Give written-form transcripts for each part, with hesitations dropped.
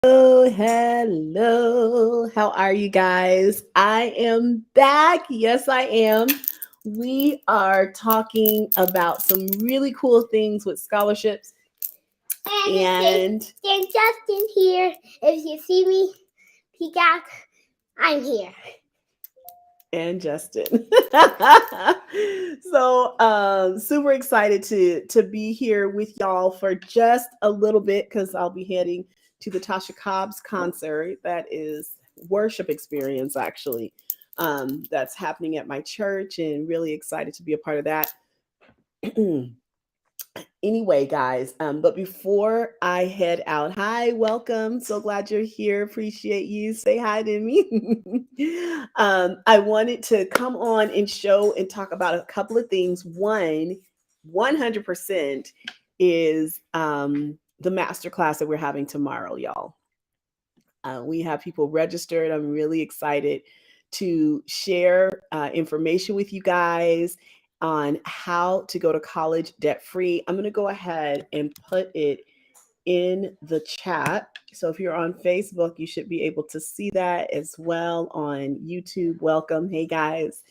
Hello. How are you guys? I am back. Yes, I am. We are talking about some really cool things with scholarships. And Justin here. If you see me peek out, I'm here. Justin. Super excited to be here with y'all for just a little bit because I'll be heading to the Tasha Cobbs concert. That is worship experience actually. That's happening at my church, and really excited to be a part of that. Anyway, guys, but before I head out, hi, welcome. So glad you're here. Appreciate you. Say hi to me. I wanted to come on and show and talk about a couple of things. One, 100% is the masterclass that we're having tomorrow, y'all. We have people registered. I'm really excited to share information with you guys on how to go to college debt free. I'm going to go ahead and put it in the chat. So if you're on Facebook, you should be able to see that as well. On YouTube, welcome. Hey guys.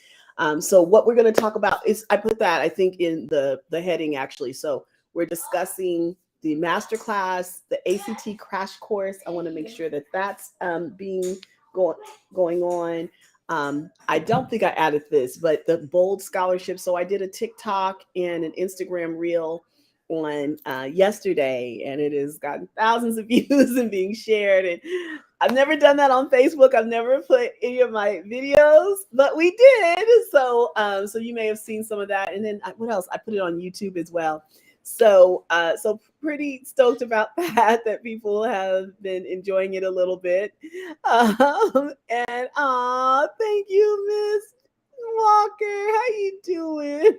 So what we're going to talk about is, I put that, I think, in the heading actually. So we're discussing the masterclass, the ACT crash course. I want to make sure that that's being going on. I don't think I added this, but the bold scholarship. So I did a TikTok and an Instagram reel on yesterday, and it has gotten thousands of views and being shared. And I've never done that on Facebook. I've never put any of my videos, but we did. So you may have seen some of that. And then what else? I put it on YouTube as well. So pretty stoked about that. That people have been enjoying it a little bit. And thank you, Miss Walker. How you doing?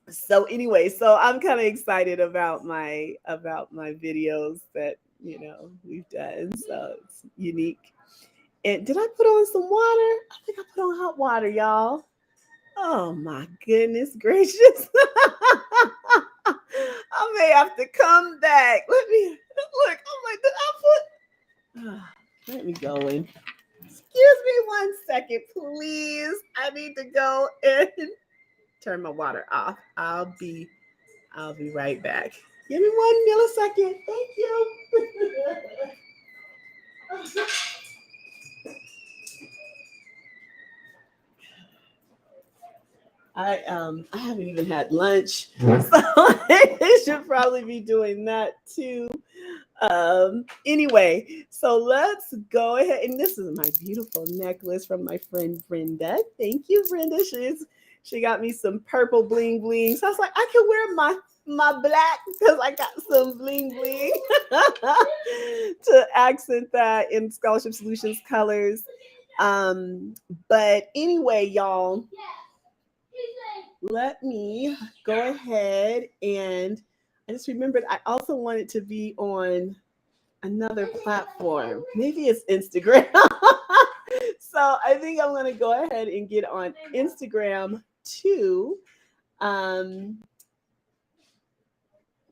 So anyway, so I'm kind of excited about my videos that we've done. So it's unique. And did I put on some water? I think I put on hot water, y'all. Oh my goodness gracious. I may have to come back. Let me look. I'm like, did I put let me go in. Excuse me 1 second, please. I need to go and turn my water off. I'll be right back. Give me 1 millisecond. Thank you. I haven't even had lunch, so I should probably be doing that too. Anyway, so let's go ahead, and this is my beautiful necklace from my friend Brenda. Thank you, Brenda. She got me some purple bling bling. So I was like, I can wear my black because I got some bling bling to accent that in Scholarship Solutions colors. But anyway, y'all, let me go ahead, and I just remembered I also wanted to be on another platform. Maybe it's Instagram. So I think I'm going to go ahead and get on Instagram too. Um,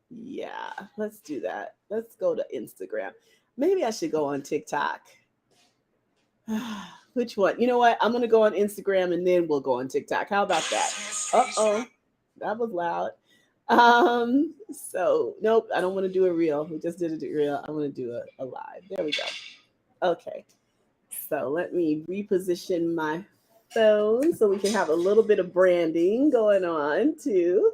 yeah, let's do that. Let's go to Instagram. Maybe I should go on TikTok. Which one? You know what? I'm going to go on Instagram and then we'll go on TikTok. How about that? Uh-oh. That was loud. So nope, I don't want to do a reel. We just did a reel. I want to do a live. There we go. Okay. So let me reposition my phone so we can have a little bit of branding going on too.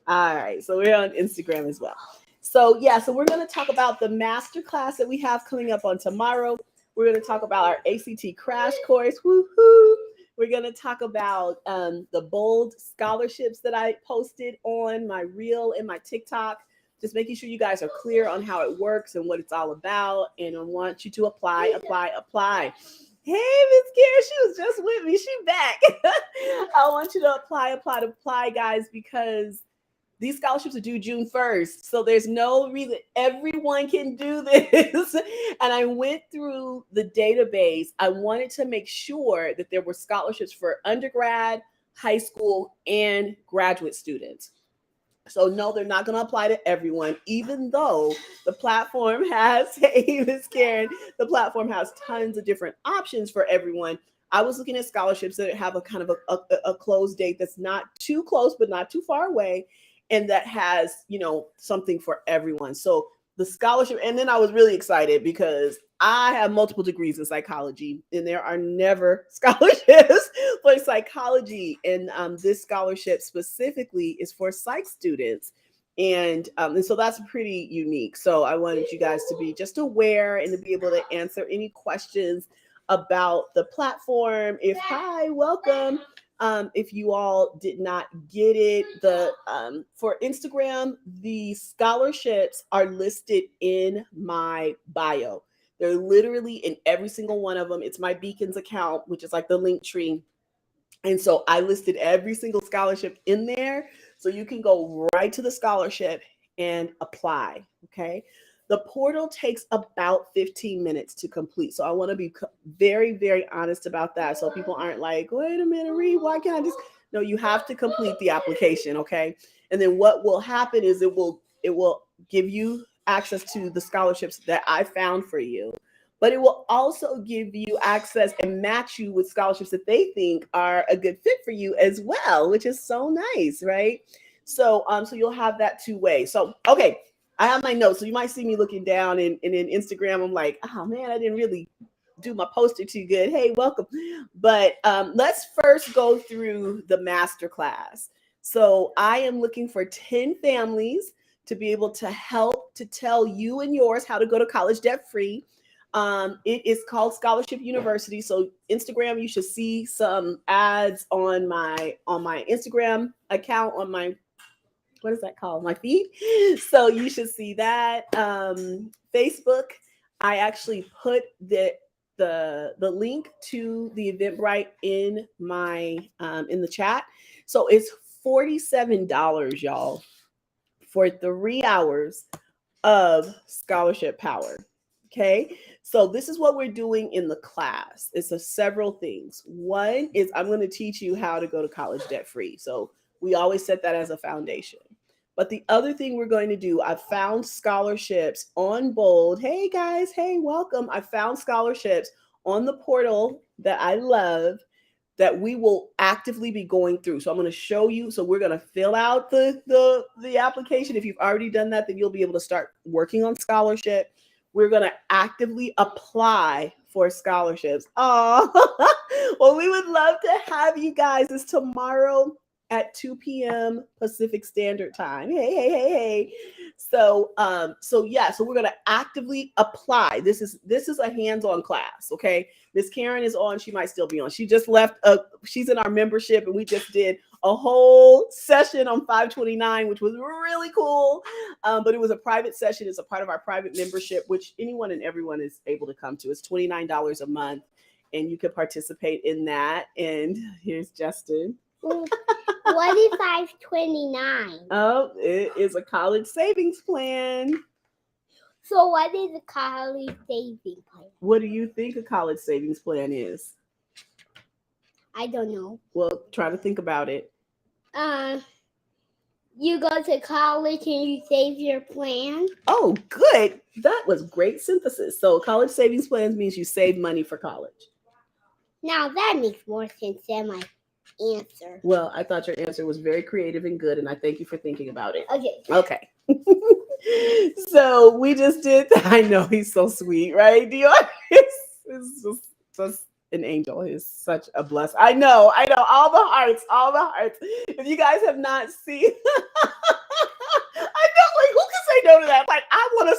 All right. So we're on Instagram as well. So yeah, so we're going to talk about the master class that we have coming up on tomorrow. We're going to talk about our ACT crash course. Woohoo! We're going to talk about the bold scholarships that I posted on my reel and my TikTok. Just making sure you guys are clear on how it works and what it's all about. And I want you to apply. Hey, Miss Kara, she was just with me. She back. I want you to apply, guys, because these scholarships are due June 1st. So there's no reason everyone can do this. And I went through the database. I wanted to make sure that there were scholarships for undergrad, high school, and graduate students. So no, they're not going to apply to everyone, even though the platform has, hey, Miss Karen, the platform has tons of different options for everyone. I was looking at scholarships that have a kind of a close date that's not too close, but not too far away, and that has, something for everyone. So the scholarship, and then I was really excited because I have multiple degrees in psychology, and there are never scholarships for psychology. And this scholarship specifically is for psych students. And so that's pretty unique. So I wanted you guys to be just aware and to be able to answer any questions about the platform. Hi, welcome. If you all did not get it, the for Instagram, the scholarships are listed in my bio. They're literally in every single one of them. It's my Beacons account, which is like the link tree. And so I listed every single scholarship in there. So you can go right to the scholarship and apply. Okay. The portal takes about 15 minutes to complete. So I want to be very, very honest about that. So people aren't like, wait a minute, Reed, why can't I just? No, you have to complete the application. Okay. And then what will happen is it will give you access to the scholarships that I found for you, but it will also give you access and match you with scholarships that they think are a good fit for you as well, which is so nice, right? So you'll have that two ways. So okay, I have my notes, so you might see me looking down, and in Instagram, I'm like, oh man, I didn't really do my poster too good. Hey, welcome. But let's first go through the master class. So I am looking for 10 families to be able to help to tell you and yours how to go to college debt free. It is called Scholarship University. So Instagram, you should see some ads on my Instagram account, on my, what is that called? My feed. So you should see that. Facebook, I actually put the link to the Eventbrite in my in the chat. So it's $47, y'all, for 3 hours of scholarship power. Okay. So this is what we're doing in the class. It's several things. One is I'm going to teach you how to go to college debt free. So we always set that as a foundation. But the other thing we're going to do, I found scholarships on Bold. Hey guys, hey, welcome. I found scholarships on the portal that I love that we will actively be going through. So I'm going to show you. So we're going to fill out the application. If you've already done that, then you'll be able to start working on scholarship. We're going to actively apply for scholarships. Oh, well, we would love to have you guys. It's tomorrow at 2 p.m. Pacific Standard Time. Hey, hey, hey, hey. So we're gonna actively apply. This is a hands-on class, okay? Miss Karen is on, she might still be on. She just left she's in our membership, and we just did a whole session on 529, which was really cool. But it was a private session. It's a part of our private membership, which anyone and everyone is able to come to. It's $29 a month, and you can participate in that. And here's Justin. What is 529? Oh, it is a college savings plan. So what is a college savings plan? What do you think a college savings plan is? I don't know. Well, try to think about it. You go to college and you save your plan. Oh, good. That was great synthesis. So college savings plans means you save money for college. Now that makes more sense than my answer. Well, I thought your answer was very creative and good, and I thank you for thinking about it. Okay. So we just did. I know he's so sweet, right, Dior? It's just an angel. He's such a bless. I know. All the hearts. If you guys have not seen, I know. Like, who can say no to that? Like, I want to.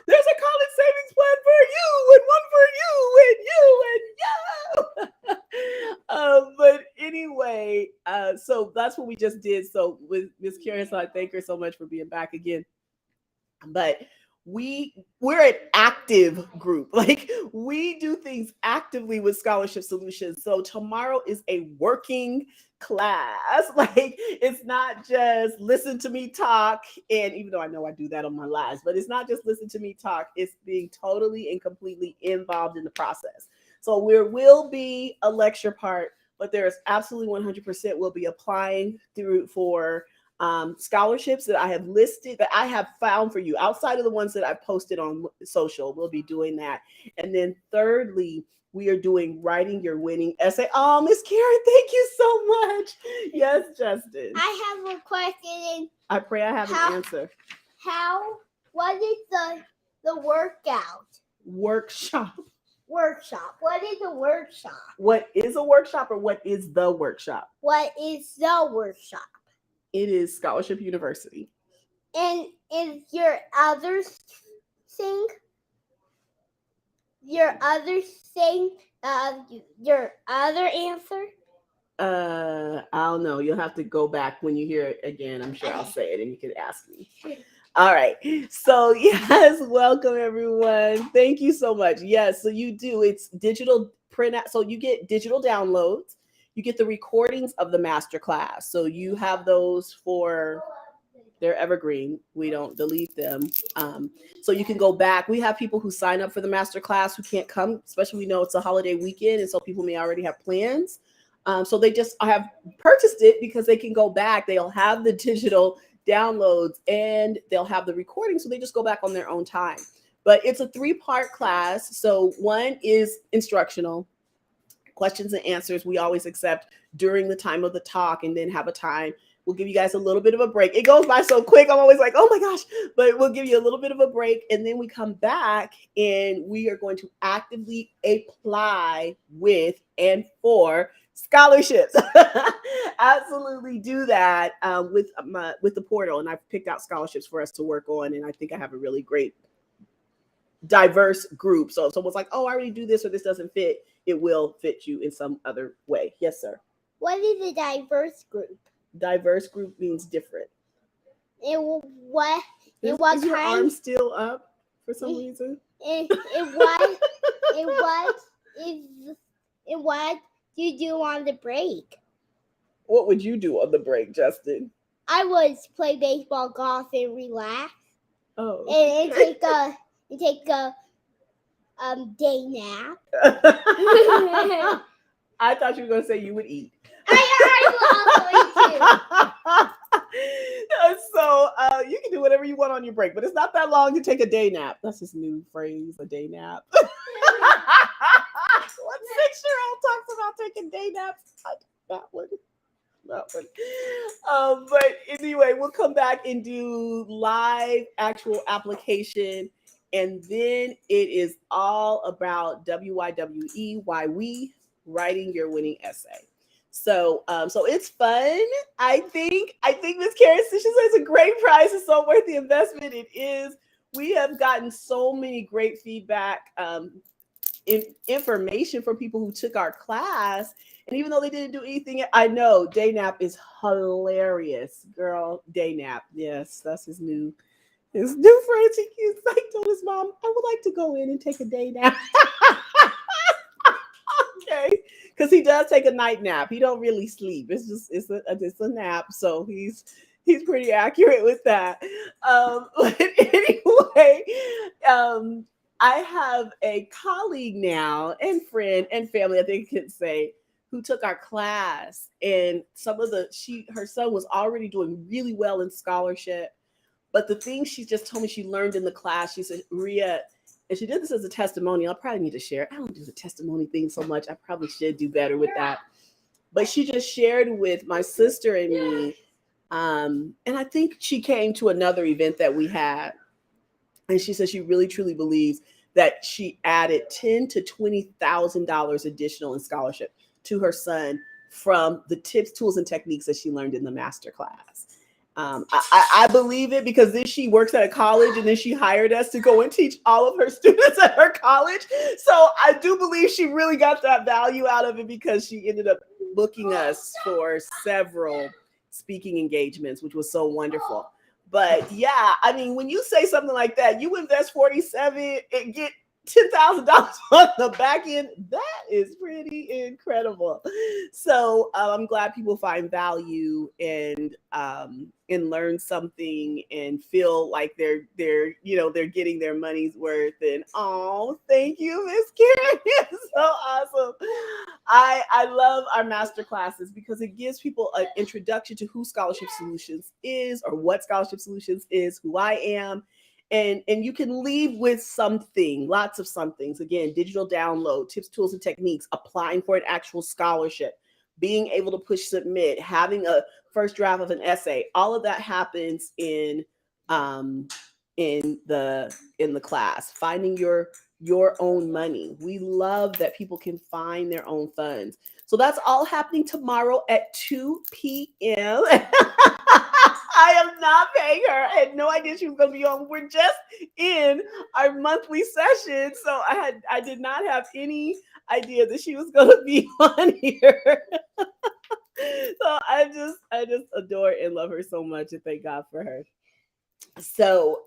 There's a college savings plan for you, and one for you, and you. But anyway, so that's what we just did. So with Miss Karen, so I thank her so much for being back again. But we're an active group. Like, we do things actively with Scholarship Solutions. So tomorrow is a working class. Like, it's not just listen to me talk, and even though I know I do that on my lives, but it's not just listen to me talk. It's being totally and completely involved in the process. So there will be a lecture part, but there is absolutely 100% will be applying through for scholarships that I have listed, that I have found for you outside of the ones that I've posted on social. We'll be doing that. And then thirdly, we are doing writing your winning essay. Oh, Miss Karen, thank you so much. Yes, Justin. I have a question. I pray I have an answer. What is the workout? Workshop. Workshop. What is a workshop? What is a workshop, or what is the workshop? What is the workshop? It is Scholarship University. And is your other thing? Your other thing? Your other answer? I don't know. You'll have to go back when you hear it again. I'm sure I'll say it and you can ask me. All right. So, yes, welcome everyone. Thank you so much. Yes, so you do. It's digital print out. So you get digital downloads. You get the recordings of the masterclass. So you have those for, they're evergreen. We don't delete them. So you can go back. We have people who sign up for the masterclass who can't come, especially we know it's a holiday weekend, and so people may already have plans. So they just have purchased it because they can go back. They'll have the digital downloads and they'll have the recording. So they just go back on their own time. But it's a 3-part class. So one is instructional, questions and answers. We always accept during the time of the talk, and then have a time. We'll give you guys a little bit of a break. It goes by so quick. I'm always like, oh my gosh, but we'll give you a little bit of a break. And then we come back and we are going to actively apply with and for scholarships. Absolutely do that with the portal. And I've picked out scholarships for us to work on. And I think I have a really great diverse group. So if someone's like, oh, I already do this, or this doesn't fit, it will fit you in some other way. Yes, sir. What is a diverse group? Diverse group means different. And what? Is your arm still up for some reason? And what do you do on the break? What would you do on the break, Justin? I would play baseball, golf, and relax. Oh. And take a day nap. I thought you were going to say you would eat. I So you can do whatever you want on your break, but it's not that long to take a day nap. That's his new phrase, a day nap. What 6-year-old talks about taking day naps? That one. But anyway, we'll come back and do live actual application. And then it is all about WYWE, why we, writing your winning essay. So it's fun. I think Miss Karen, she says it's a great price. It's so worth the investment. It is. We have gotten so many great feedback, information from people who took our class. And even though they didn't do anything, I know day nap is hilarious. Girl, day nap. Yes, that's his new phrase. He's like told his mom, I would like to go in and take a day nap. Okay. Because he does take a night nap. He don't really sleep. It's a nap. So he's pretty accurate with that. But anyway, I have a colleague now and friend and family, I think I can say, who took our class, and her son was already doing really well in scholarship. But the thing she just told me she learned in the class, she said, Ria, and she did this as a testimonial. I probably need to share it. I don't do the testimony thing so much. I probably should do better with that. But she just shared with my sister and me. And I think she came to another event that we had. And she said she really, truly believes that she added $10,000 to $20,000 additional in scholarship to her son from the tips, tools, and techniques that she learned in the master class. I believe it because then she works at a college, and then she hired us to go and teach all of her students at her college. So I do believe she really got that value out of it, because she ended up booking us for several speaking engagements, which was so wonderful. But yeah, I mean, when you say something like that, you invest $47 and get $10,000 on the back end. That is pretty incredible. So I'm glad people find value and learn something and feel like they're getting their money's worth. And oh, thank you, Miss Karen. It's so awesome. I love our master classes because it gives people an introduction to who Scholarship Solutions is or what Scholarship Solutions is, who I am, and you can leave with something, lots of somethings. Again, digital download, tips, tools, and techniques, applying for an actual scholarship, being able to push submit, having a first draft of an essay. All of that happens um, in the class. Finding your own money. We love that people can find their own funds. So that's all happening tomorrow at 2 p.m. I am not paying her. I had no idea she was going to be on. We're just in our monthly session, so I did not have any idea that she was going to be on here. So I just adore and love her so much, and thank God for her. So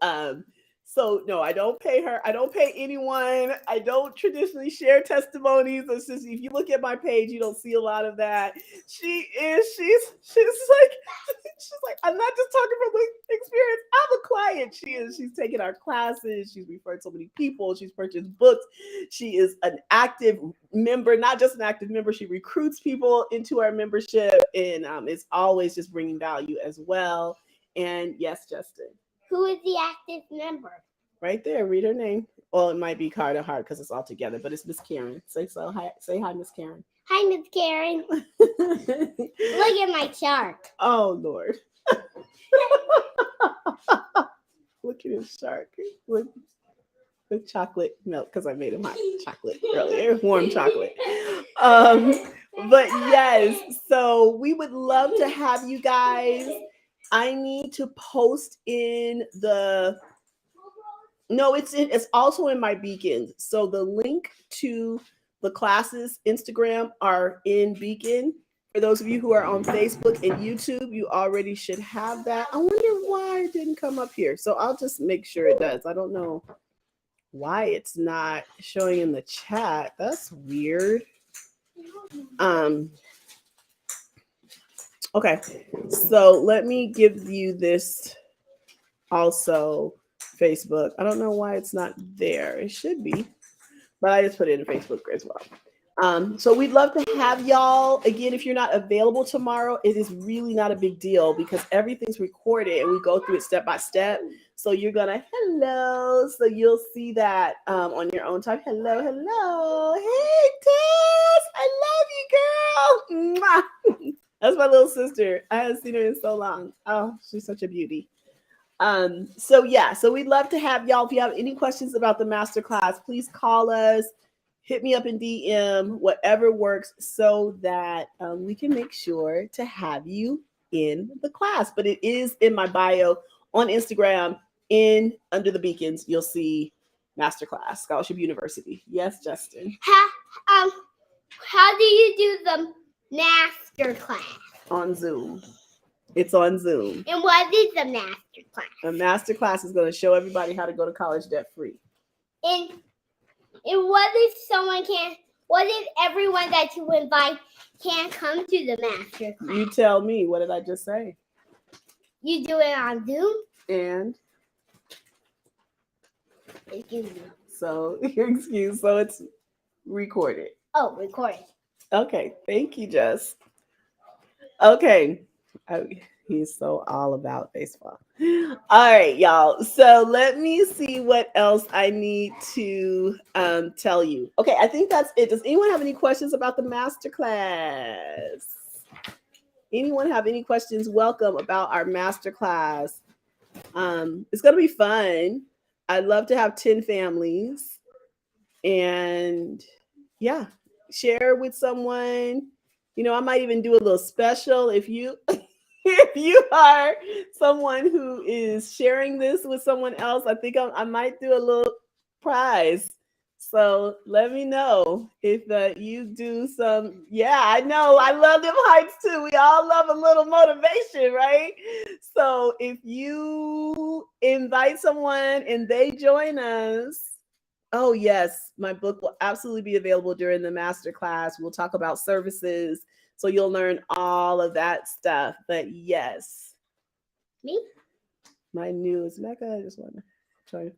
so no, I don't pay her. I don't pay anyone. I don't traditionally share testimonies. It's just, if you look at my page, you don't see a lot of that. She's like she's like, I'm not just talking from the experience. I'm a client. She's taken our classes. She's referred so many people. She's purchased books. She is an active member, not just an active member. She recruits people into our membership, and is always just bringing value as well. And yes, Justin. Who is the active member? Right there. Read her name. Well, it might be Carter Hart because it's all together, but it's Miss Karen. Say so. Hi, say hi, Miss Karen. Hi, Miss Karen. Look at my chart. Oh Lord. Look at his shark with chocolate milk because I made him hot chocolate earlier, warm chocolate. But yes, so we would love to have you guys. I need to post in the. No, it's also in my beacons. So the link to the classes Instagram are in Beacon. For those of you who are on Facebook and YouTube, you already should have that. I wonder why it didn't come up here. So I'll just make sure it does. I don't know why it's not showing in the chat. That's weird. Okay. So let me give you this also. Facebook. I don't know why it's not there. It should be, but I just put it in Facebook as well. So we'd love to have y'all. Again, if you're not available tomorrow, it is really not a big deal because everything's recorded and we go through it step by step. So you're gonna hello. So you'll see that on your own time. Hello. Hey Tess, I love you, girl. Mwah. That's my little sister. I haven't seen her in so long. Oh, she's such a beauty. So we'd love to have y'all. If you have any questions about the masterclass, please call us, hit me up in DM, whatever works, so that we can make sure to have you in the class. But it is in my bio on Instagram. In under the beacons, you'll see masterclass, Scholarship University. Yes, Justin. How do you do the masterclass? On Zoom. It's on Zoom. And what is the masterclass? A masterclass is going to show everybody how to go to college debt free. And what if someone can't? What if everyone that you invite can't come to the masterclass? You tell me. What did I just say? You do it on Zoom? And? Excuse me. So, your excuse. So, it's recorded. Oh, recorded. Okay. Thank you, Jess. Okay. He's so all about baseball. All right, y'all. So let me see what else I need to tell you. Okay, I think that's it. Does anyone have any questions about the masterclass? Anyone have any questions? Welcome about our masterclass. It's gonna be fun. I'd love to have 10 families, and yeah, share with someone. You know, I might even do a little special if you if you are someone who is sharing this with someone else. I think I might do a little prize. So let me know if you do some. Yeah, I know. I love them heights too. We all love a little motivation, right? So if you invite someone and they join us, Oh, yes. My book will absolutely be available during the masterclass. We'll talk about services. So you'll learn all of that stuff. But yes, Me? my news, Mecca. I just want to try.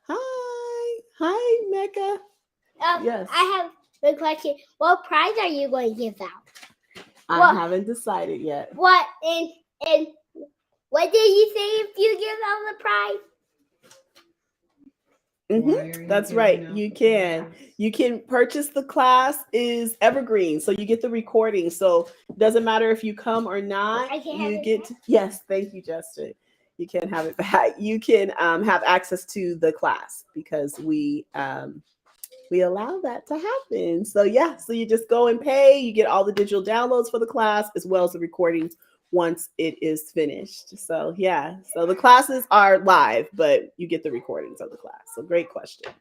Hi. Hi, Mecca. Yes. I have a question. What prize are you going to give out? I haven't decided yet. What and what did you say if you give out the prize? That's right. You can purchase the class is evergreen, so you get the recording. So it doesn't matter if you come or not. I can You have get yes. Thank you, Justin. You can have it back. You can have access to the class because we allow that to happen. So yeah, so you just go and pay. You get all the digital downloads for the class as well as the recordings once it is finished. So yeah, so the classes are live, but you get the recordings of the class. So great question.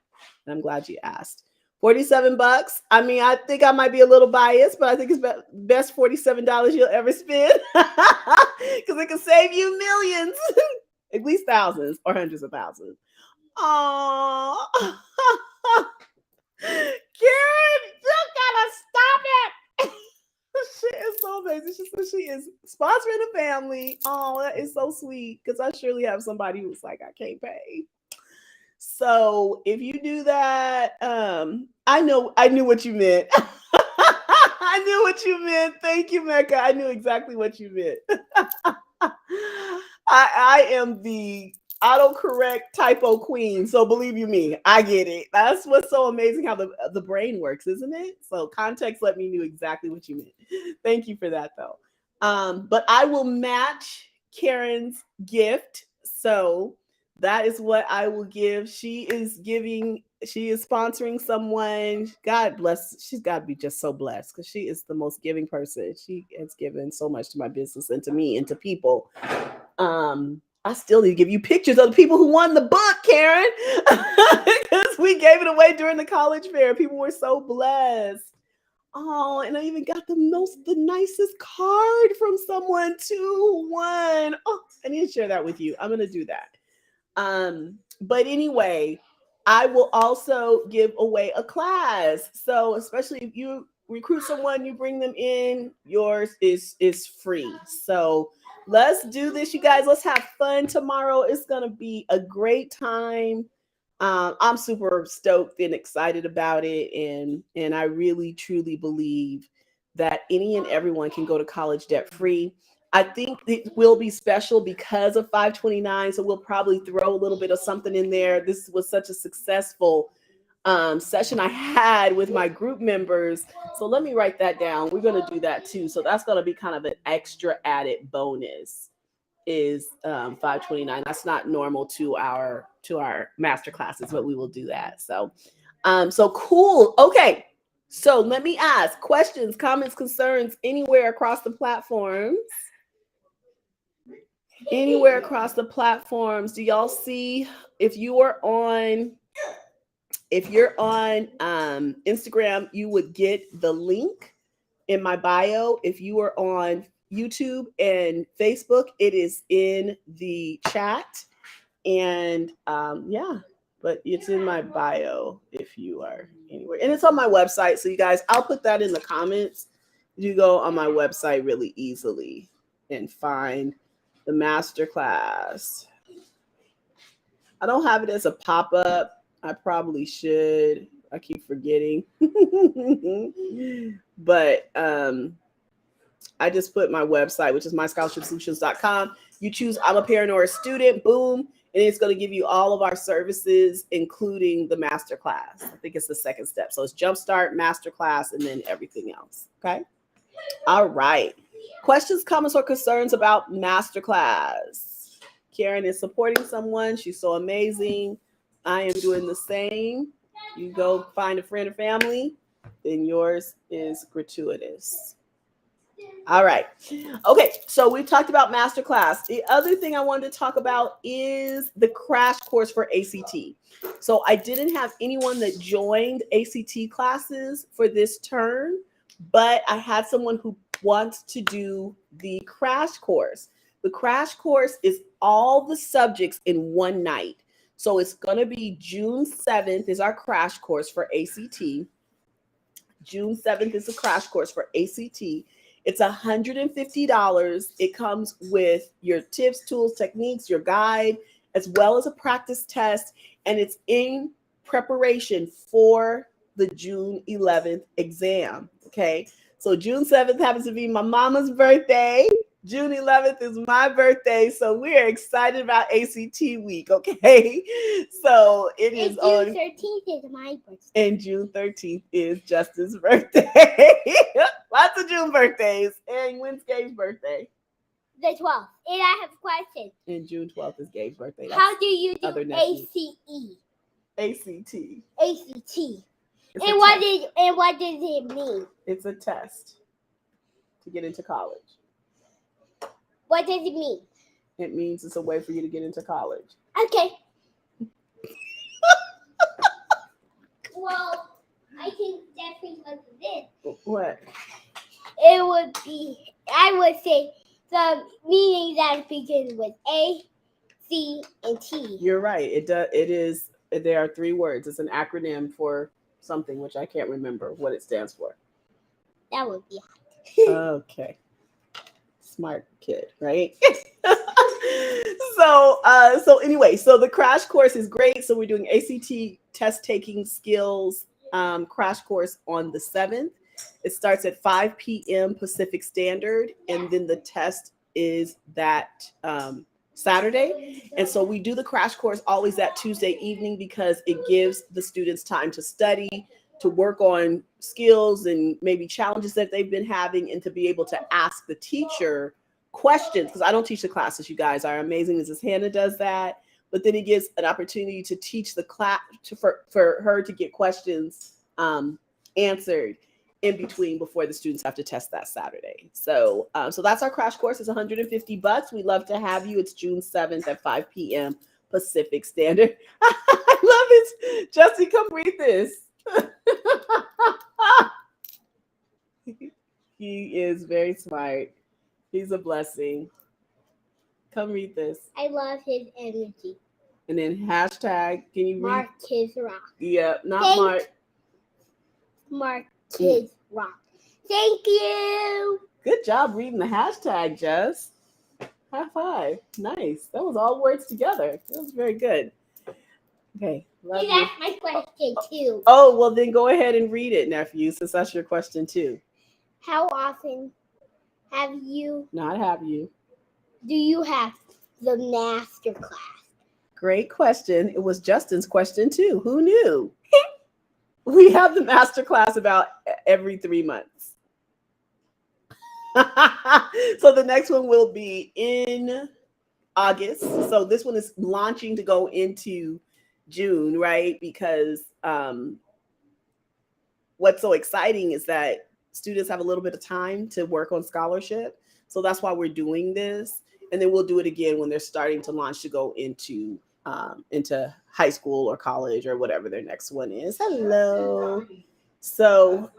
I'm glad you asked. $47. I mean, I think I might be a little biased, but I think it's best $47 you'll ever spend because it can save you millions, at least thousands or hundreds of thousands. Oh, Karen, you gotta stop it. She is so amazing. She said she is sponsoring the family. Oh, that is so sweet because I surely have somebody who's like, I can't pay. So if you do that, I knew what you meant. I knew what you meant. Thank you, Mecca. I knew exactly what you meant. I am the autocorrect typo queen. So believe you me, I get it. That's what's so amazing how the brain works, isn't it? So context let me know exactly what you meant. Thank you for that though. But I will match Karen's gift. So that is what I will give. She is sponsoring someone. God bless. She's got to be just so blessed because she is the most giving person. She has given so much to my business and to me and to people. I still need to give you pictures of the people who won the book, Karen, because we gave it away during the college fair. People were so blessed. Oh, and I even got the nicest card from someone too who won. Oh, I need to share that with you. I'm gonna do that. But anyway, I will also give away a class. So especially if you recruit someone, you bring them in, yours is free. So let's do this, you guys. Let's have fun tomorrow. It's gonna be a great time. I'm super stoked and excited about it, and I really truly believe that any and everyone can go to college debt free. I think it will be special because of 529, so we'll probably throw a little bit of something in there. This was such a successful session I had with my group members. So let me write that down. We're going to do that too. So that's going to be kind of an extra added bonus is 529. That's not normal to our master classes, but we will do that. So so cool. Okay. So let me ask questions, comments, concerns anywhere across the platforms. Anywhere across the platforms. Do y'all see if you're on Instagram, you would get the link in my bio. If you are on YouTube and Facebook, it is in the chat. And yeah, but it's in my bio if you are anywhere. And it's on my website. So you guys, I'll put that in the comments. You go on my website really easily and find the masterclass. I don't have it as a pop-up. I probably should. I keep forgetting. But I just put my website, which is myscholarshipsolutions.com. You choose I'm a parent or a student, boom, and it's going to give you all of our services, including the masterclass. I think it's the second step. So it's Jumpstart, masterclass, and then everything else. Okay. All right. Questions, comments, or concerns about masterclass? Karen is supporting someone. She's so amazing. I am doing the same. You go find a friend or family, then yours is gratuitous. All right. Okay. So we've talked about masterclass. The other thing I wanted to talk about is the crash course for ACT. So I didn't have anyone that joined ACT classes for this term, but I had someone who wants to do the crash course. The crash course is all the subjects in one night. So it's going to be June 7th is our crash course for ACT. June 7th is a crash course for ACT. It's $150. It comes with your tips, tools, techniques, your guide, as well as a practice test. And it's in preparation for the June 11th exam. Okay. So June 7th happens to be my mama's birthday. June 11th is my birthday. So we're excited about ACT week. Okay. So it And is June on. 13th is my birthday. And June 13th is Justin's birthday. Lots of June birthdays. And when's Gabe's birthday? The 12th. And I have a question. And June 12th is Gabe's birthday. That's How do you do other nephew. ACE? ACT. ACT. It's And a what test. does it mean? It's a test to get into college. What does it mean? It means it's a way for you to get into college. Okay. Well, I can definitely look at this. What? It would be, I would say, the meaning that begins with A, C, and T. You're right. It does. It is. There are 3 words. It's an acronym for something which I can't remember what it stands for. That would be Okay. Smart kid, right? So anyway, so the crash course is great. So we're doing ACT test taking skills crash course on the 7th. It starts at 5 p.m. Pacific Standard, and then the test is that Saturday. And so we do the crash course always that Tuesday evening because it gives the students time to study, to work on skills and maybe challenges that they've been having, and to be able to ask the teacher questions, because I don't teach the classes. You guys are amazing. Mrs. Hannah does that. But then it gives an opportunity to teach the class for her to get questions answered in between before the students have to test that Saturday. So so that's our crash course. It's $150. We'd love to have you. It's June 7th at 5 p.m. Pacific Standard. I love it. Justin, come read this. He is very smart. He's a blessing. Come read this. I love his energy. And then hashtag, can you read? Mark Kids Rock. Yeah, not Thank- Mark. Mark Kids Rock. Thank you. Good job reading the hashtag, Jess. High five. Nice. That was all words together. That was very good. Okay. Love And you. that's my question too. Oh, well, then go ahead and read it, nephew, since that's your question too. How often have you, Not have you. do you have the Masterclass? Great question. It was Justin's question too. Who knew? We have the masterclass about every 3 months. So the next one will be in August. So this one is launching to go into June, right? Because what's so exciting is that students have a little bit of time to work on scholarship. So that's why we're doing this. And then we'll do it again when they're starting to launch to go into high school or college or whatever their next one is. Hello. So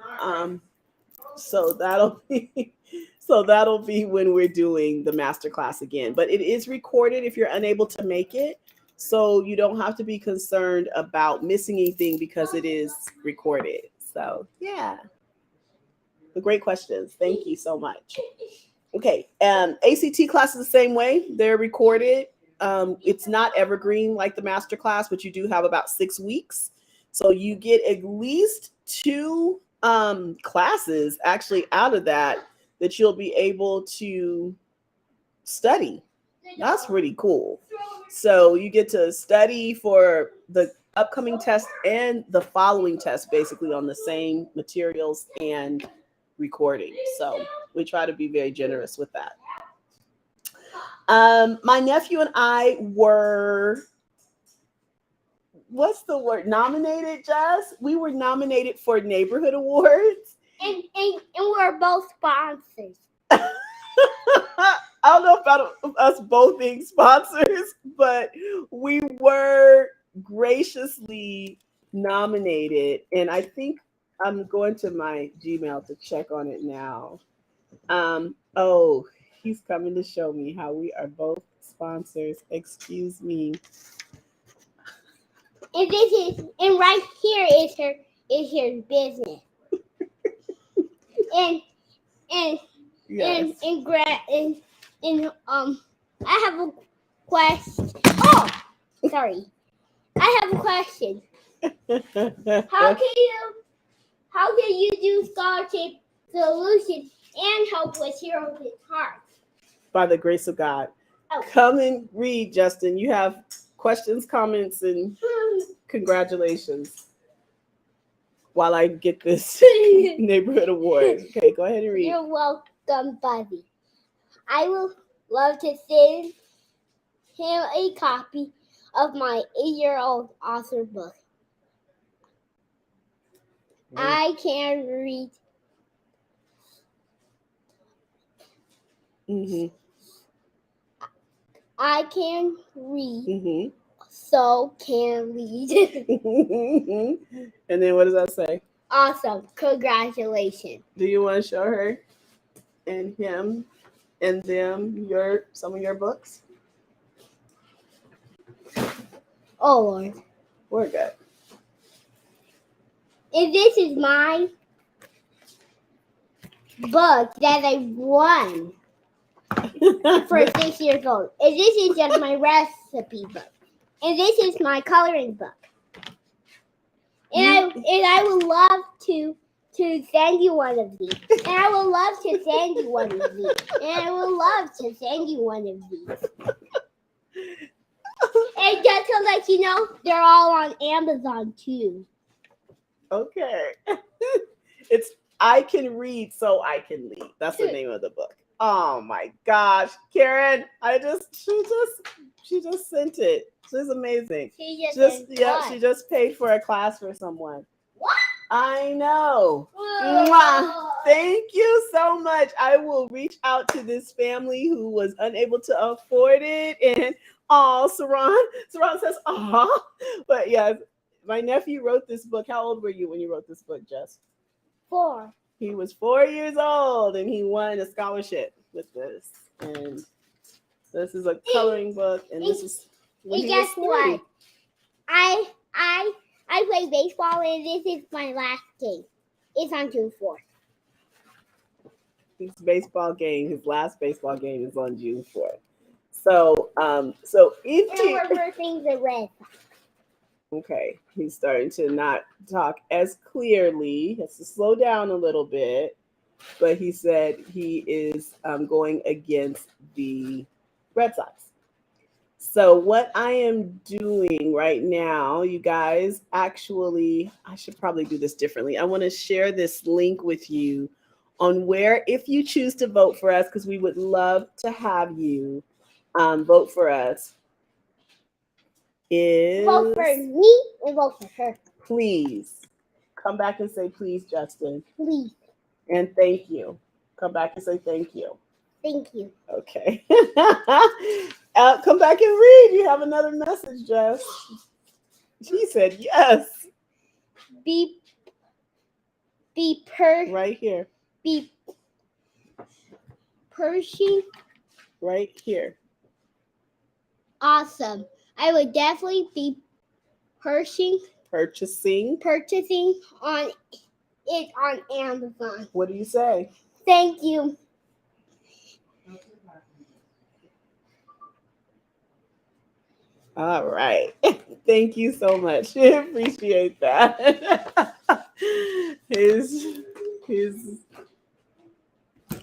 that'll be when we're doing the master class again. But it is recorded if you're unable to make it. So you don't have to be concerned about missing anything because it is recorded. So yeah. The great questions. Thank you so much. Okay. ACT class is the same way. They're recorded. It's not evergreen like the master class, but you do have about 6 weeks. So you get at least 2 classes actually out of that you'll be able to study. That's pretty cool. So you get to study for the upcoming test and the following test basically on the same materials and recording. So we try to be very generous with that. My nephew and I were, what's the word? Nominated, Jess? We were nominated for neighborhood awards. And we're both sponsors. I don't know about us both being sponsors, but we were graciously nominated. And I think I'm going to my Gmail to check on it now. Oh, he's coming to show me how we are both sponsors. Excuse me. And right here is her business. And Yes. I have a question. Oh, sorry. I have a question. How can you do scholarship solutions and help with Heroes in Hearts? By the grace of God. Oh. Come and read, Justin. You have questions, comments, and congratulations. While I get this neighborhood award. Okay, go ahead and read. You're welcome, buddy. I will love to send him a copy of my 8-year-old author book. I can read. Mm-hmm. I can read. Mm-hmm. So can read. And then what does that say? Awesome. Congratulations. Do you want to show her and him and them some of your books? Oh, Lord. We're good. And this is my book that I won for 6 years old. And this is just my recipe book. And this is my coloring book. And I would love to send you one of these. And I would love to send you one of these. And I would love to send you one of these. And just to let you know, they're all on Amazon too. Okay. It's I Can Read So I Can Lead. That's the name of the book. Oh my gosh. Karen, she just sent it. She's amazing. She just paid for a class for someone. What? I know. Mwah. Thank you so much. I will reach out to this family who was unable to afford it. And Saran says, but yes, my nephew wrote this book. How old were you when you wrote this book, Jess? 4. He was 4 years old and he won a scholarship with this. And this is a coloring book. And this is when he guess was 3. what? I play baseball and this is my last game. It's on June 4th. His last baseball game is on June 4th. So if and we're versing the Red Sox. Okay, he's starting to not talk as clearly. He has to slow down a little bit, but he said he is going against the Red Sox. So what I am doing right now, you guys, actually, I should probably do this differently. I want to share this link with you on where, if you choose to vote for us, because we would love to have you vote for us. Vote for me and vote for her. Please come back and say please, Justin. Please. And thank you. Come back and say thank you. Thank you. Okay. Come back and read. You have another message, Jess. She said yes. Right here. Be Pershing. Right here. Awesome. I would definitely be purchasing on it on Amazon. What do you say? Thank you. All right. Thank you so much. Appreciate that. He's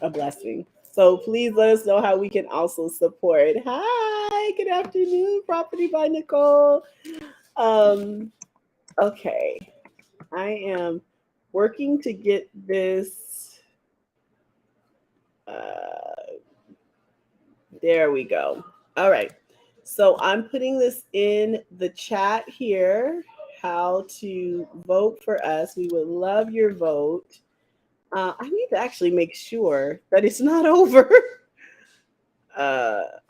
a blessing. So please let us know how we can also support. Hi, good afternoon, Property by Nicole. Okay. I am working to get this. There we go. All right. So I'm putting this in the chat here, how to vote for us. We would love your vote. I need to actually make sure that it's not over.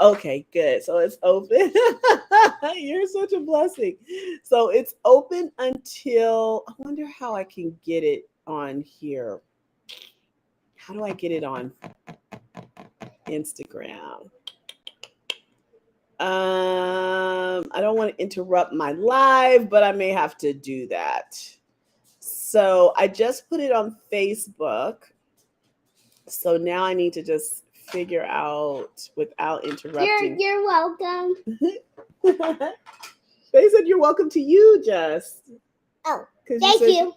Okay, good. So it's open. You're such a blessing. So it's open until, I wonder how I can get it on here. How do I get it on Instagram? I don't want to interrupt my live, but I may have to do that. So I just put it on Facebook. So now I need to just figure out without interrupting. You're welcome. They said you're welcome to you, Jess. Oh, 'Cause thank you.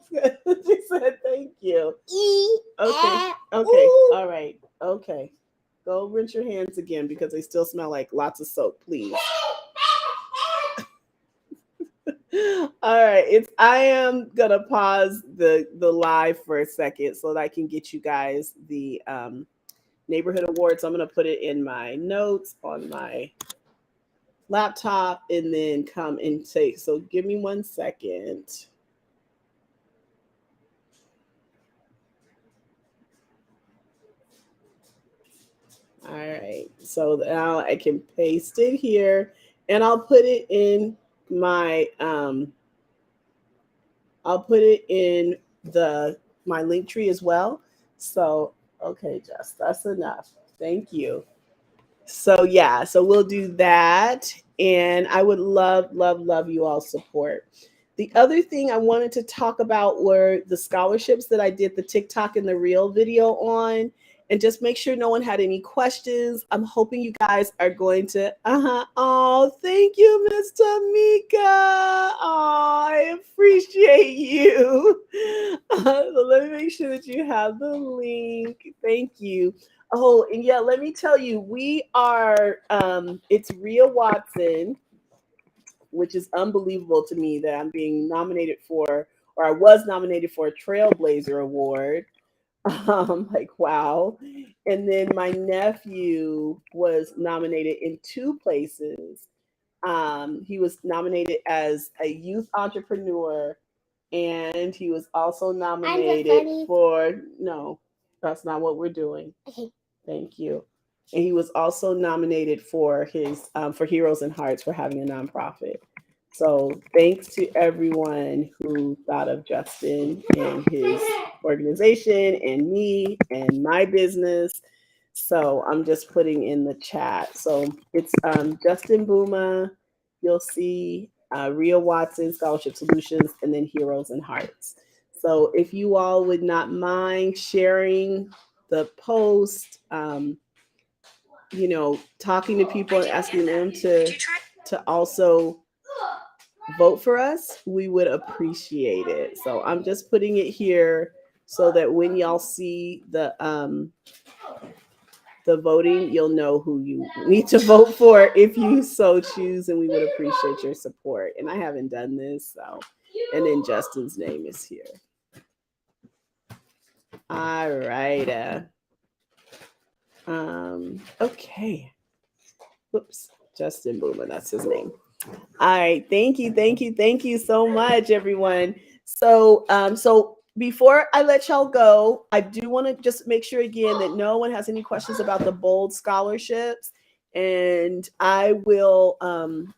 She said thank you. E. Okay. Okay. Ooh. All right. Okay. Go rinse your hands again because they still smell like lots of soap, please. All right. I am gonna pause the live for a second so that I can get you guys the neighborhood awards. I'm gonna put it in my notes on my laptop and then come and take. So give me 1 second. All right. So now I can paste it here and I'll put it in my I'll put it in the my link tree as well. So okay, Jess, that's enough. Thank you. So yeah, so we'll do that. And I would love, love, love you all support. The other thing I wanted to talk about were the scholarships that I did the TikTok and the Reel video on. And just make sure no one had any questions. I'm hoping you guys are going to, oh, thank you, Miss Tamika. Oh, I appreciate you. So let me make sure that you have the link. Thank you. Oh, and yeah, let me tell you, we are it's Rhea Watson, which is unbelievable to me that I'm being nominated for, or I was nominated for a Trailblazer Award. Like wow. And then my nephew was nominated in two places. He was nominated as a youth entrepreneur, and he was also nominated for no, that's not what we're doing. Okay. Thank you. And he was also nominated for his for Heroes and Hearts for having a nonprofit. So thanks to everyone who thought of Justin and his organization and me and my business. So I'm just putting in the chat. So it's Justin Buma. You'll see Rhea Watson Scholarship Solutions, and then Heroes and Hearts. So if you all would not mind sharing the post, talking to people and asking them to also vote for us, we would appreciate it. So I'm just putting it here so that when y'all see the voting, you'll know who you need to vote for if you so choose, and we would appreciate your support. And I haven't done this, so and then Justin's name is here. All right. Okay. Whoops. Justin Boomer, that's his name. All right. Thank you. Thank you. Thank you so much, everyone. So before I let y'all go, I do want to just make sure again that no one has any questions about the Bold scholarships. And I will,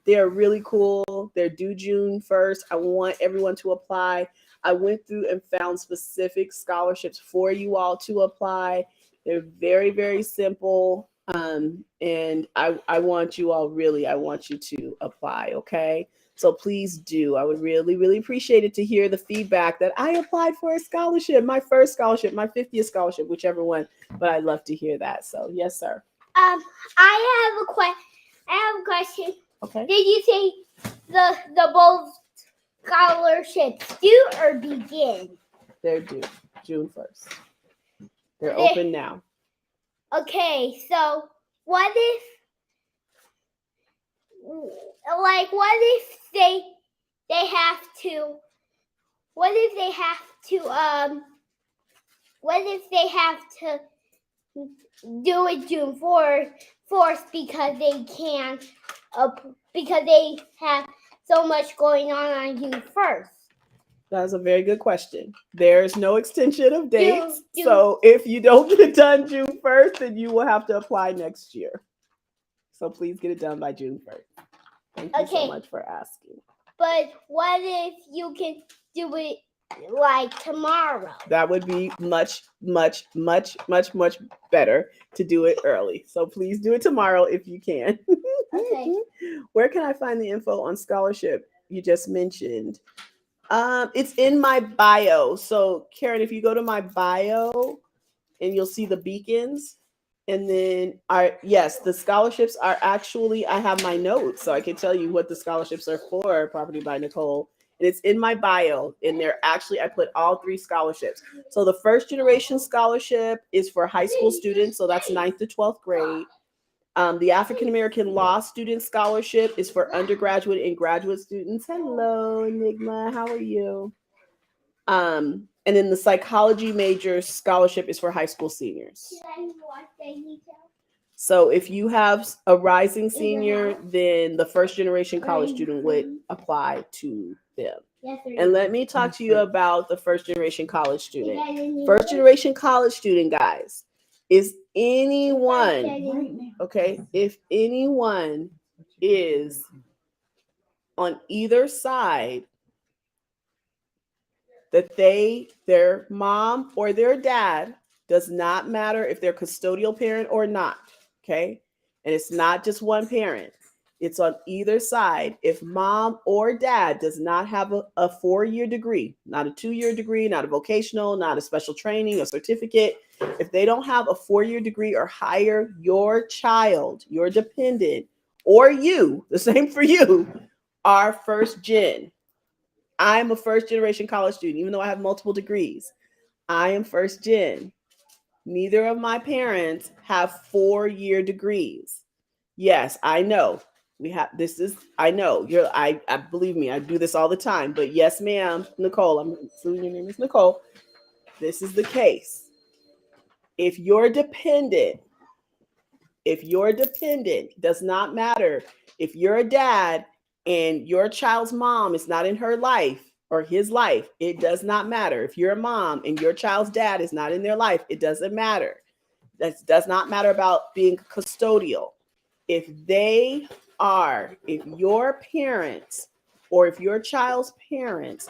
they're really cool. They're due June 1st. I want everyone to apply. I went through and found specific scholarships for you all to apply. They're very, very simple. And I want you all I want you to apply. Okay. So please do. I would really, really appreciate it to hear the feedback that I applied for a scholarship, my first scholarship, my 50th scholarship, whichever one. But I'd love to hear that. So yes, sir. I have a question. Okay. Did you say the Bold scholarships due or begin? They're due June 1st. They're open now. Okay, so what if they have to what if they have to do it June 4th because they can't because they have so much going on June 1st? That's a very good question. There's no extension of dates. So if you don't get it done June 1st, then you will have to apply next year. So please get it done by June 1st. Thank you so much for asking. But what if you can do it like tomorrow? That would be much, much, much, much, much better to do it early. So please do it tomorrow if you can. Okay. Where can I find the info on scholarship you just mentioned? It's in my bio. So Karen, if you go to my bio and you'll see the beacons, and then yes, the scholarships are actually, I have my notes so I can tell you what the scholarships are for. Property by Nicole, and it's in my bio, and they're actually, I put all three scholarships. So the first generation scholarship is for high school students, so that's ninth to 12th grade. The African American Law Student Scholarship is for undergraduate and graduate students. Hello, Enigma. How are you? And then the Psychology Major Scholarship is for high school seniors. So if you have a rising senior, then the first generation college student would apply to them. And let me talk to you about the first generation college student. First generation college student, guys, is anyone, okay, if anyone is on either side that their mom or their dad, does not matter if they're custodial parent or not, okay? And it's not just one parent. It's on either side. If mom or dad does not have a 4-year degree, not a 2-year degree, not a vocational, not a special training, a certificate, if they don't have a 4-year degree or higher, your child, your dependent, or you, the same for you, are first gen. I'm a first generation college student, even though I have multiple degrees. I am first gen. Neither of my parents have 4-year degrees. Yes, I know. We have this is I know. I believe me, I do this all the time. But yes, ma'am, Nicole, I'm assuming your name is Nicole. This is the case. If you're dependent, does not matter if you're a dad and your child's mom is not in her life or his life, it does not matter. If you're a mom and your child's dad is not in their life, it doesn't matter. That does not matter about being custodial. If your parents or if your child's parents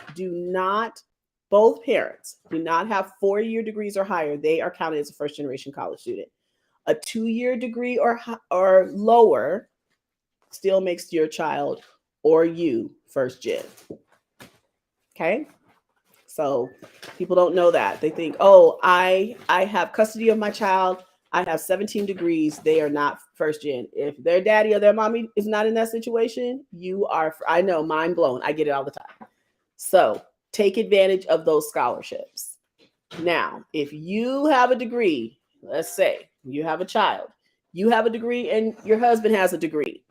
both parents do not have 4-year degrees or higher, they are counted as a first generation college student. A 2-year degree or lower still makes your child or you first gen. Okay? So people don't know that. They think, oh, I have custody of my child. I have 17 degrees. They are not first gen. If their daddy or their mommy is not in that situation, you are, I know, mind blown. I get it all the time. So take advantage of those scholarships. Now, if you have a degree, let's say you have a child, you have a degree and your husband has a degree,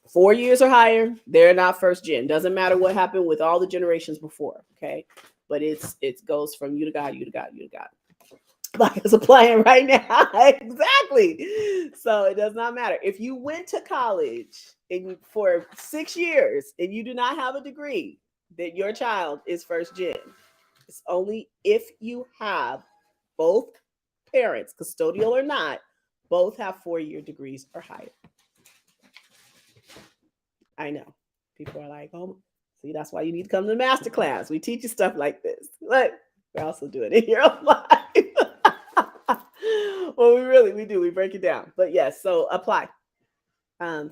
4 years or higher, they're not first gen. Doesn't matter what happened with all the generations before, okay? But it goes from you to God, you to God, you to God. Like it's applying right now. Exactly. So it does not matter. If you went to college for 6 years and you do not have a degree, then your child is first gen. It's only if you have both parents, custodial or not, both have 4-year degrees or higher. I know. People are like, oh, see, that's why you need to come to the Masterclass. We teach you stuff like this. But we also do it in your own life. Well, we do. We break it down. But yes, so apply.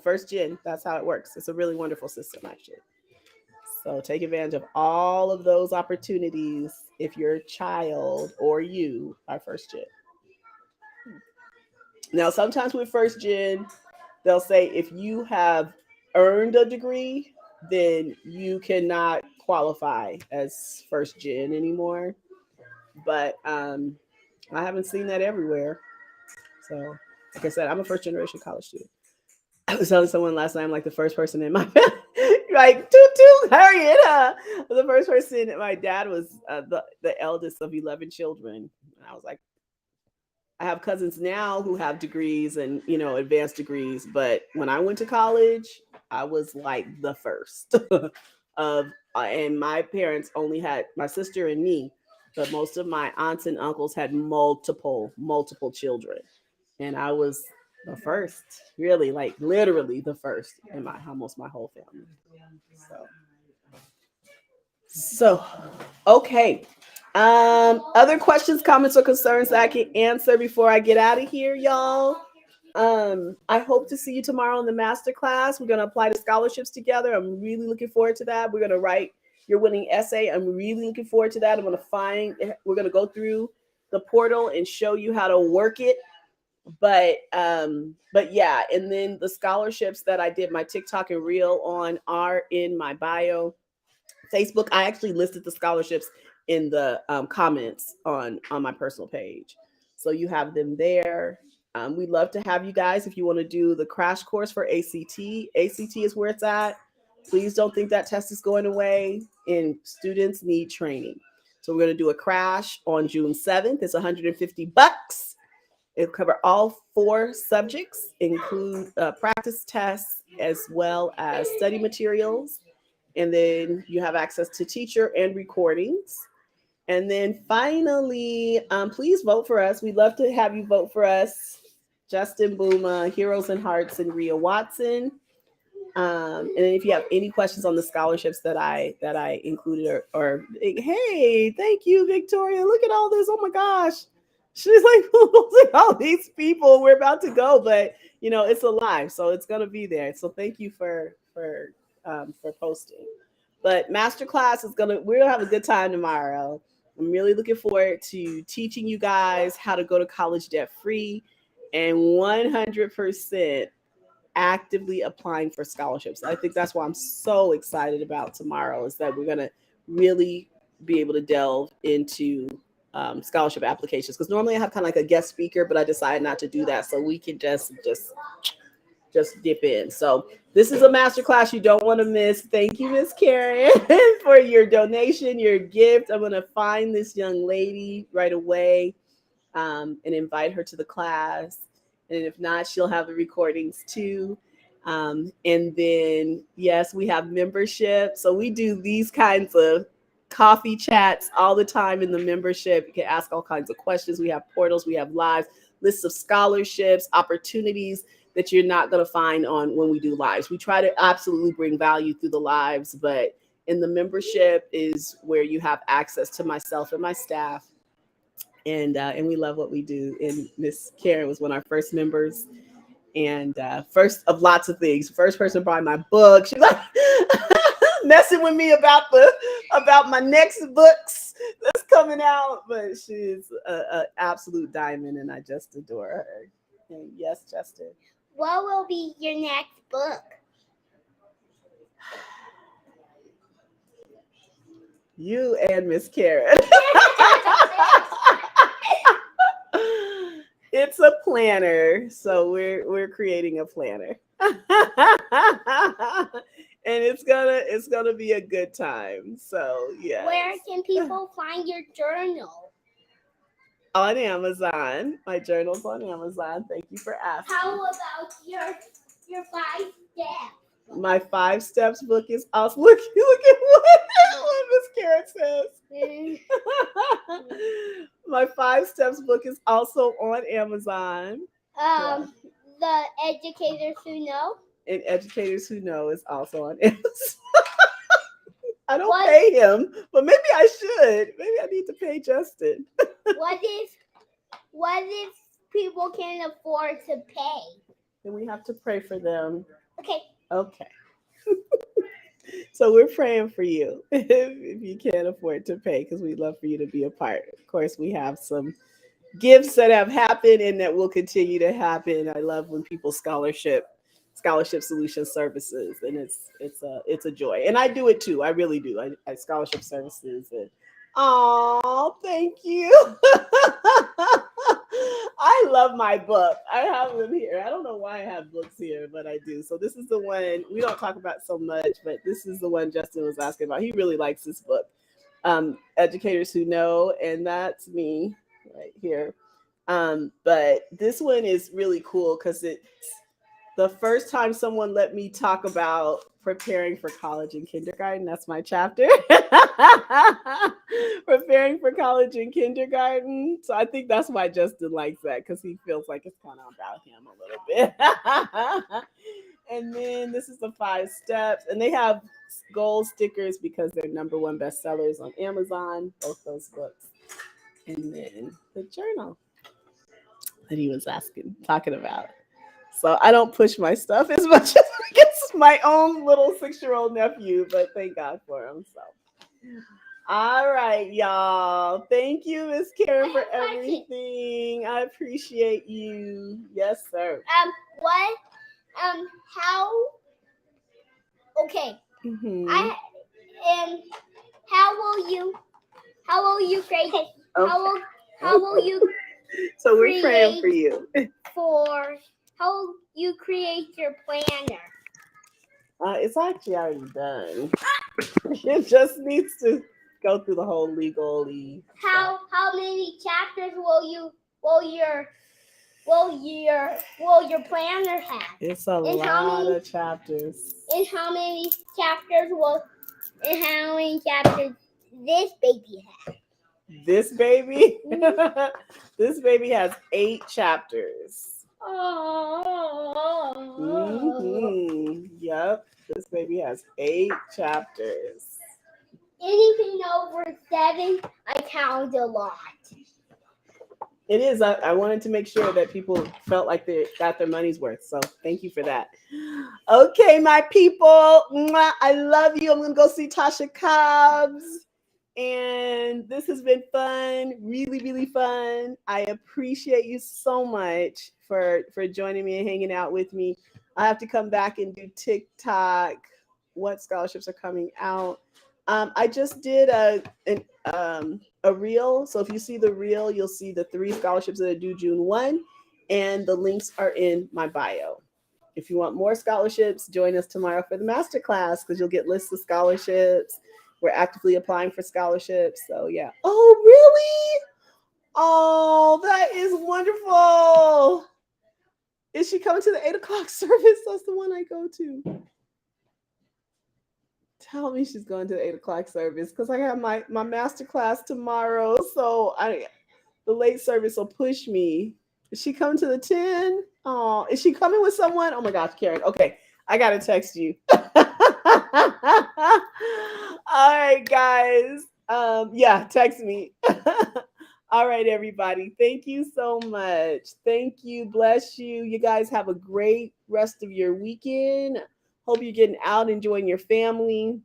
First gen, that's how it works. It's a really wonderful system, actually. So take advantage of all of those opportunities if your child or you are first gen. Now, sometimes with first gen, they'll say if you have earned a degree, then you cannot qualify as first gen anymore. But I haven't seen that everywhere. So, like I said, I'm a first generation college student. I was telling someone last night, I'm like the first person in my family, like toot toot, Harriet. The first person. My dad was the eldest of 11 children, and I was like, I have cousins now who have degrees and advanced degrees, but when I went to college, I was like the first of, and my parents only had my sister and me, but most of my aunts and uncles had multiple children, and I was the first, really, like literally the first in my almost my whole family. So, so okay. Other questions, comments, or concerns that I can answer before I get out of here, y'all? I hope to see you tomorrow in the masterclass. We're going to apply the scholarships together. I'm really looking forward to that. We're going to write your winning essay. I'm really looking forward to that. We're going to go through the portal and show you how to work it. But yeah, and then the scholarships that I did my TikTok and reel on are in my bio. Facebook, I actually listed the scholarships in the comments on my personal page, so you have them there. We'd love to have you guys if you want to do the crash course for ACT. ACT is where it's at. Please don't think that test is going away, and students need training. So we're going to do a crash on June 7th. It's $150. It'll cover all 4 subjects, include practice tests as well as study materials, and then you have access to teacher and recordings. And then finally, please vote for us. We'd love to have you vote for us. Justin Booma, Heroes and Hearts, and Rhea Watson. And then if you have any questions on the scholarships that I included, or hey, thank you, Victoria. Look at all this. Oh my gosh. She's like, look at all these people. We're about to go, but it's alive, so it's gonna be there. So thank you for posting. But masterclass is we're gonna have a good time tomorrow. I'm really looking forward to teaching you guys how to go to college debt free and 100% actively applying for scholarships. I think that's why I'm so excited about tomorrow, is that we're gonna really be able to delve into scholarship applications, because normally I have kind of like a guest speaker, but I decided not to do that, so we can just dip in. So this is a masterclass you don't want to miss. Thank you, Miss Karen, for your donation, your gift. I'm gonna find this young lady right away, and invite her to the class. And if not, she'll have the recordings too. And then, yes, we have membership. So we do these kinds of coffee chats all the time in the membership. You can ask all kinds of questions. We have portals, we have lives, lists of scholarships, opportunities that you're not going to find on when we do lives. We try to absolutely bring value through the lives, but in the membership is where you have access to myself and my staff, and we love what we do. And Miss Karen was one of our first members, and first of lots of things. First person to buy my book. She's like messing with me about my next books that's coming out, but she's a absolute diamond, and I just adore her. And yes, Justin. What will be your next book? You and Miss Karen. It's a planner, so we're creating a planner. And it's gonna be a good time. So yeah. Where can people find your journal? On Amazon. My journal's on Amazon. Thank you for asking. How about your 5 steps? My 5 steps book is also look at what Miss Karen says. My 5 steps book is also on Amazon. The Educators Who Know. And Educators Who Know is also on Amazon. I don't pay him, but maybe I should. Maybe I need to pay Justin. What if people can't afford to pay? Then we have to pray for them. Okay. So we're praying for you if you can't afford to pay, because we'd love for you to be a part. Of course, we have some gifts that have happened and that will continue to happen. I love when people scholarship solution services, and it's a joy, and I do it too. I really do. I scholarship services, and oh, thank you. I love my book. I have them here. I don't know why I have books here, but I do. So this is the one we don't talk about so much, but this is the one Justin was asking about. He really likes this book, Educators Who Know, and that's me right here. But this one is really cool because it's the first time someone let me talk about preparing for college in kindergarten. That's my chapter. Preparing for college in kindergarten. So I think that's why Justin likes that, because he feels like it's kind of about him a little bit. And then this is the 5 steps, and they have gold stickers because they're #1 bestsellers on Amazon, both those books. And then the journal that he was talking about. So I don't push my stuff as much as I guess my own little 6-year-old nephew, but thank God for him. So all right, y'all. Thank you, Miss I Karen, for have a question. everything. I appreciate you. Yes, sir. What? How? Okay. Hmm. I and how will you? How will you create? How Okay. will? How will you So we're praying create for you. for? How will you create your planner? It's actually already done. It just needs to go through the whole legally stuff. How many chapters will your planner have? It's a And how lot many of chapters. and how many chapters will and how many chapters this baby has? This baby, this baby has 8 chapters. Yep. This baby has 8 chapters. Anything over 7, I count a lot. It is. I wanted to make sure that people felt like they got their money's worth. So thank you for that. Okay, my people. Mwah, I love you. I'm going to go see Tasha Cobbs. And this has been fun, really, really fun. I appreciate you so much for joining me and hanging out with me. I have to come back and do TikTok. What scholarships are coming out? I just did a reel. So if you see the reel, you'll see the 3 scholarships that are due June 1, and the links are in my bio. If you want more scholarships, join us tomorrow for the masterclass because you'll get lists of scholarships. We're actively applying for scholarships. So yeah. Oh, really? Oh, that is wonderful. Is she coming to the 8 o'clock service? That's the one I go to. Tell me she's going to the 8 o'clock service because I have my master class tomorrow. So the late service will push me. Is she coming to the 10? Oh, is she coming with someone? Oh my gosh, Karen. Okay, I gotta text you. All right, guys. Yeah, text me. All right, everybody. Thank you so much. Thank you. Bless you. You guys have a great rest of your weekend. Hope you're getting out, enjoying your family.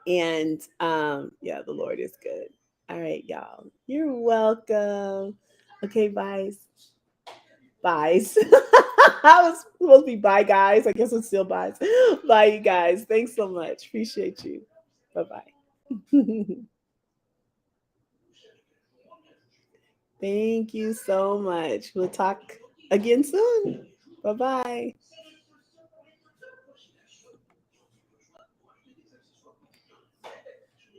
And yeah, the Lord is good. All right, y'all. You're welcome. Okay, byes. Byes. I was supposed to be bye, guys. I guess it's still byes. Bye, you guys. Thanks so much. Appreciate you. Bye bye. Thank you so much. We'll talk again soon. Bye bye.